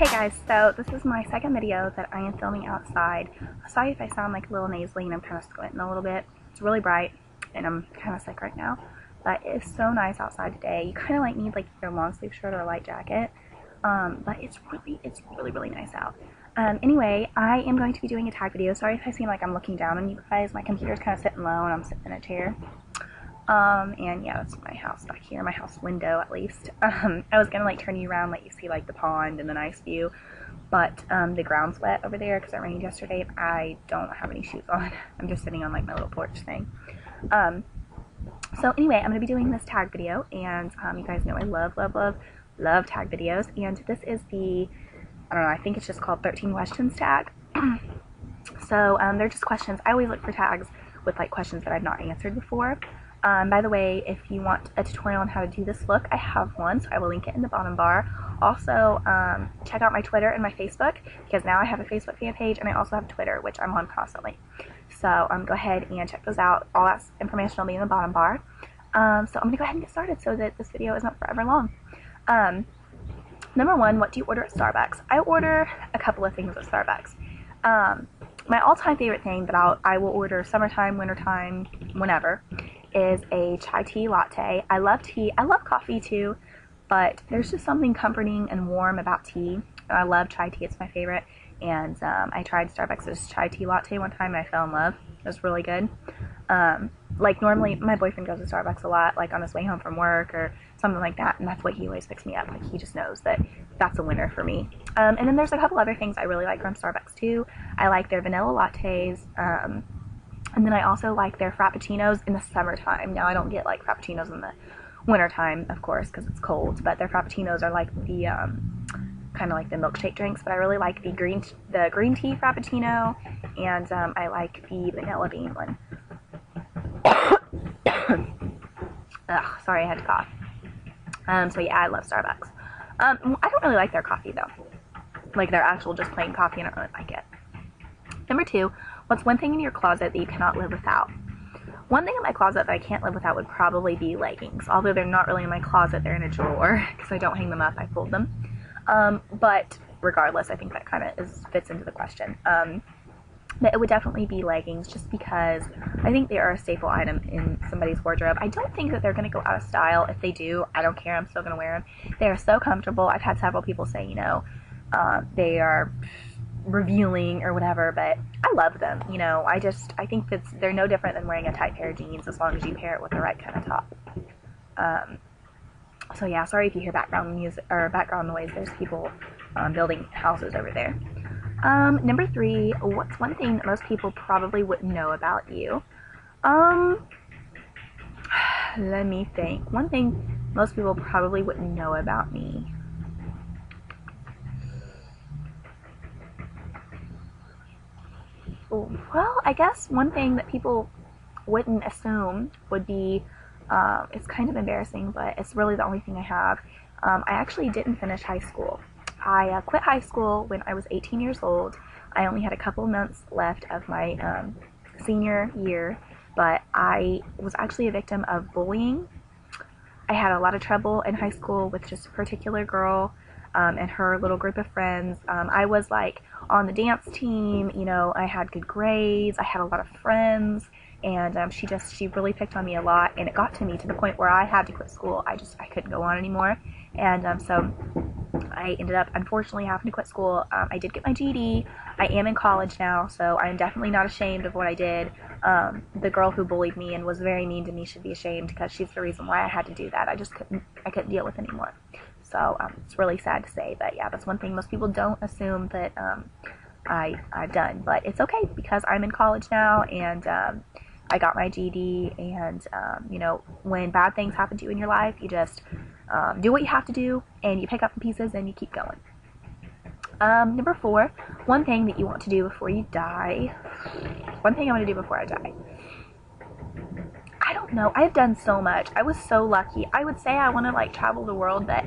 Hey guys, so this is my second video that I am filming outside. Sorry if I sound like a little nasally and I'm kind of squinting a little bit. It's really bright and I'm kind of sick right now, but it's so nice outside today. You kind of like need like either a long sleeve shirt or a light jacket, but it's really nice out. Anyway, I am going to be doing a tag video. Sorry if I seem like I'm looking down on you guys. My computer's kind of sitting low and I'm sitting in a chair. And yeah, that's my house back here, my house window at least. I was gonna like turn you around, let you see like the pond and the nice view, but the ground's wet over there because it rained yesterday. I don't have any shoes on. I'm just sitting on like my little porch thing. So anyway, I'm gonna be doing this tag video, and you guys know I love tag videos, and this is the, I don't know, I think it's just called 13 questions tag. So they're just questions. I always look for tags with like questions that I've not answered before. By the way, if you want a tutorial on how to do this look, I have one, so I will link it in the bottom bar. Also, check out my Twitter and my Facebook, because now I have a Facebook fan page, and I also have Twitter, which I'm on constantly. So go ahead and check those out. All that information will be in the bottom bar. So I'm going to go ahead and get started so that this video isn't forever long. Number one, what do you order at Starbucks? I order a couple of things at Starbucks. My all-time favorite thing that I will order summertime, wintertime, whenever, is a chai tea latte. I love tea. I love coffee too, but there's just something comforting and warm about tea. And I love chai tea. It's my favorite. And I tried Starbucks' chai tea latte one time and I fell in love. It was really good. Like normally my boyfriend goes to Starbucks a lot, like on his way home from work or something like that, and that's what he always picks me up. Like he just knows that that's a winner for me. And then there's a couple other things I really like from Starbucks too. I like their vanilla lattes. And then I also like their frappuccinos in the summertime. Now I don't get like frappuccinos in the wintertime, of course, because it's cold, but their frappuccinos are like the kind of like the milkshake drinks. But I really like the green tea frappuccino, and I like the vanilla bean one. Ugh, sorry, I had to cough. So yeah, I love Starbucks. I don't really like their coffee though, like their actual just plain coffee. I don't really like it. Number two, what's one thing in your closet that you cannot live without? One thing in my closet that I can't live without would probably be leggings. Although they're not really in my closet, they're in a drawer because I don't hang them up, I fold them. But regardless, I think that kind of fits into the question. But it would definitely be leggings, just because I think they are a staple item in somebody's wardrobe. I don't think that they're going to go out of style. If they do, I don't care. I'm still going to wear them. They are so comfortable. I've had several people say, you know, they are revealing or whatever, but I love them. You know, I think they're no different than wearing a tight pair of jeans, as long as you pair it with the right kind of top. So yeah, sorry if you hear background music or background noise. There's people building houses over there. Number three, what's one thing that most people probably wouldn't know about you? Let me think. One thing most people probably wouldn't know about me. Well, I guess one thing that people wouldn't assume would be, it's kind of embarrassing, but it's really the only thing I have. I actually didn't finish high school. I quit high school when I was 18 years old. I only had a couple months left of my senior year, but I was actually a victim of bullying. I had a lot of trouble in high school with just a particular girl and her little group of friends. I was like on the dance team, you know, I had good grades, I had a lot of friends, and she really picked on me a lot, and it got to me to the point where I had to quit school. I couldn't go on anymore, and so I ended up unfortunately having to quit school. I did get my GED. I am in college now, so I'm definitely not ashamed of what I did. The girl who bullied me and was very mean to me should be ashamed, because she's the reason why I had to do that. I couldn't deal with it anymore. So it's really sad to say, but yeah, that's one thing most people don't assume that I've done. But it's okay, because I'm in college now, and I got my GED, and you know, when bad things happen to you in your life, you just do what you have to do, and you pick up the pieces and you keep going. Number four, one thing that you want to do before you die. One thing I want to do before I die. I don't know. I've done so much. I was so lucky. I would say I want to like travel the world, but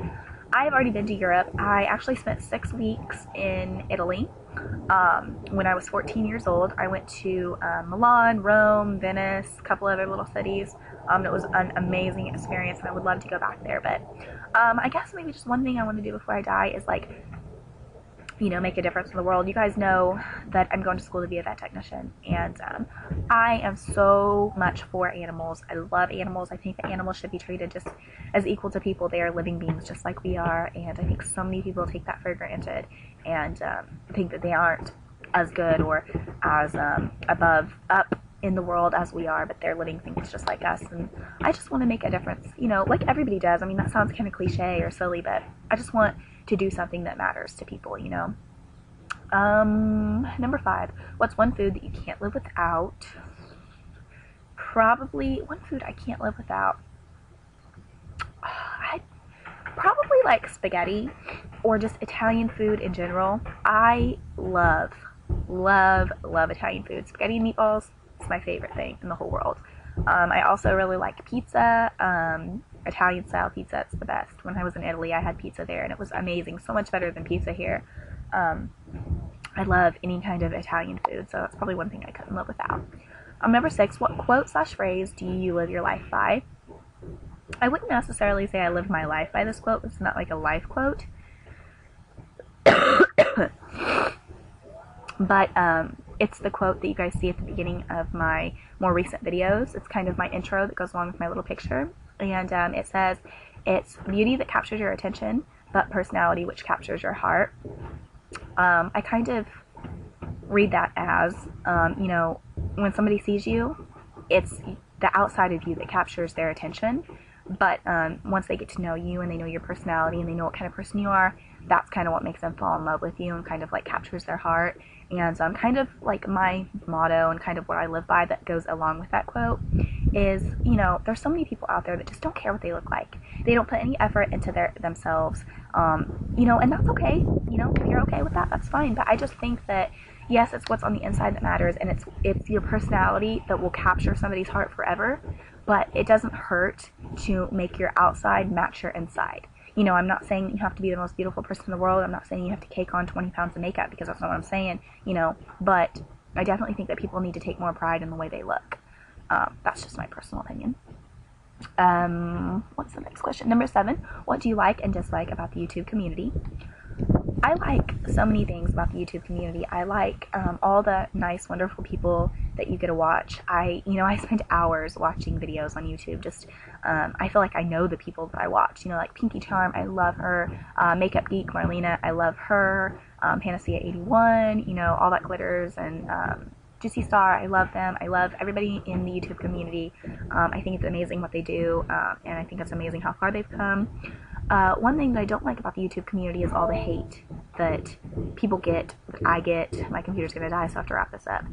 I've already been to Europe. I actually spent 6 weeks in Italy. When I was 14 years old, I went to Milan, Rome, Venice, a couple other little cities. It was an amazing experience, and I would love to go back there. But I guess maybe just one thing I want to do before I die is like you know, make a difference in the world. You guys know that I'm going to school to be a vet technician, and I am so much for animals. I love animals. I think that animals should be treated just as equal to people. They are living beings just like we are, and I think so many people take that for granted and think that they aren't as good or as up in the world as we are, but they're living things just like us. And I just want to make a difference, you know, like everybody does. I mean, that sounds kind of cliche or silly, but I just want to do something that matters to people, you know. Number 5, what's one food that you can't live without? Probably one food I can't live without. I probably like spaghetti or just Italian food in general. I love Italian food. Spaghetti and meatballs is my favorite thing in the whole world. I also really like pizza. Italian style pizza, it's the best. When I was in Italy, I had pizza there and it was amazing, so much better than pizza here. I love any kind of Italian food, so that's probably one thing I couldn't live without. Number 6, what quote / phrase do you live your life by? I wouldn't necessarily say I live my life by this quote. It's not like a life quote. But it's the quote that you guys see at the beginning of my more recent videos. It's kind of my intro that goes along with my little picture. And it says, it's beauty that captures your attention, but personality which captures your heart. I kind of read that as, you know, when somebody sees you, it's the outside of you that captures their attention. But once they get to know you and they know your personality and they know what kind of person you are, that's kind of what makes them fall in love with you and kind of like captures their heart. And kind of like my motto and kind of what I live by that goes along with that quote is, you know, there's so many people out there that just don't care what they look like. They don't put any effort into themselves, you know, and that's okay. You know, if you're okay with that, that's fine. But I just think that, yes, it's what's on the inside that matters, and it's your personality that will capture somebody's heart forever, but it doesn't hurt to make your outside match your inside. You know, I'm not saying you have to be the most beautiful person in the world. I'm not saying you have to cake on 20 pounds of makeup, because that's not what I'm saying, you know, but I definitely think that people need to take more pride in the way they look. That's just my personal opinion. What's the next question? Number 7, what do you like and dislike about the YouTube community? I like so many things about the YouTube community. I like all the nice, wonderful people that you get to watch. I spend hours watching videos on YouTube. Just, I feel like I know the people that I watch. You know, like Pinky Charm, I love her. Makeup Geek Marlena, I love her. Panacea 81, you know, all that glitters, and Juicy Star, I love them. I love everybody in the YouTube community. I think it's amazing what they do, and I think it's amazing how far they've come. One thing that I don't like about the YouTube community is all the hate that people get, that I get. My computer's going to die, so I have to wrap this up.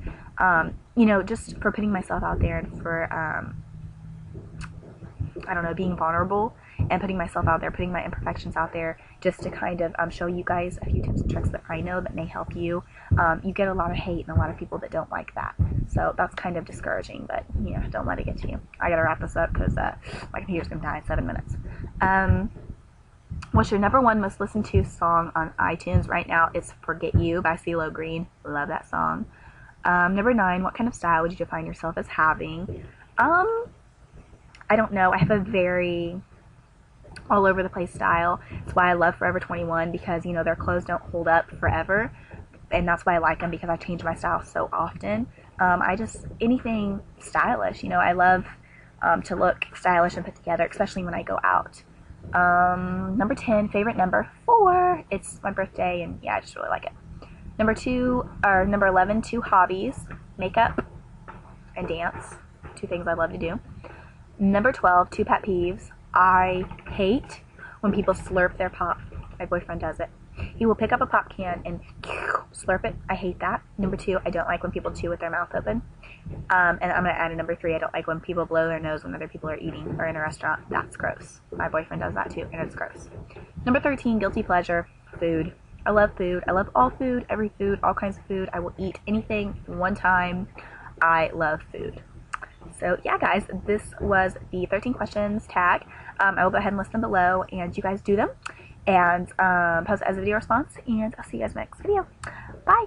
You know, just for putting myself out there and for, I don't know, being vulnerable and putting myself out there, putting my imperfections out there, just to kind of show you guys a few tips and tricks that I know that may help you. You get a lot of hate and a lot of people that don't like that. So that's kind of discouraging, but, you know, don't let it get to you. I got to wrap this up because my computer's going to die in 7 minutes. What's your number 1 most listened to song on iTunes right now? It's Forget You by CeeLo Green. Love that song. Number 9, what kind of style would you define yourself as having? I don't know. I have a very all over the place style. That's why I love Forever 21, because, you know, their clothes don't hold up forever, and that's why I like them, because I change my style so often. I just, anything stylish, you know, I love to look stylish and put together, especially when I go out. Number 10, favorite number 4. It's my birthday, and yeah, I just really like it. Number 11, 2 hobbies: makeup and dance. 2 things I love to do. Number 12, 2 pet peeves. I hate when people slurp their pop. My boyfriend does it. He will pick up a pop can and slurp it. I hate that. Number 2, I don't like when people chew with their mouth open. And I'm going to add a number 3, I don't like when people blow their nose when other people are eating or in a restaurant. That's gross. My boyfriend does that too, and it's gross. Number 13, guilty pleasure: food. I love food. I love all food, every food, all kinds of food. I will eat anything one time. I love food. So yeah, guys, this was the 13 questions tag. I will go ahead and list them below, and you guys do them and post as a video response, and I'll see you guys next video. Bye.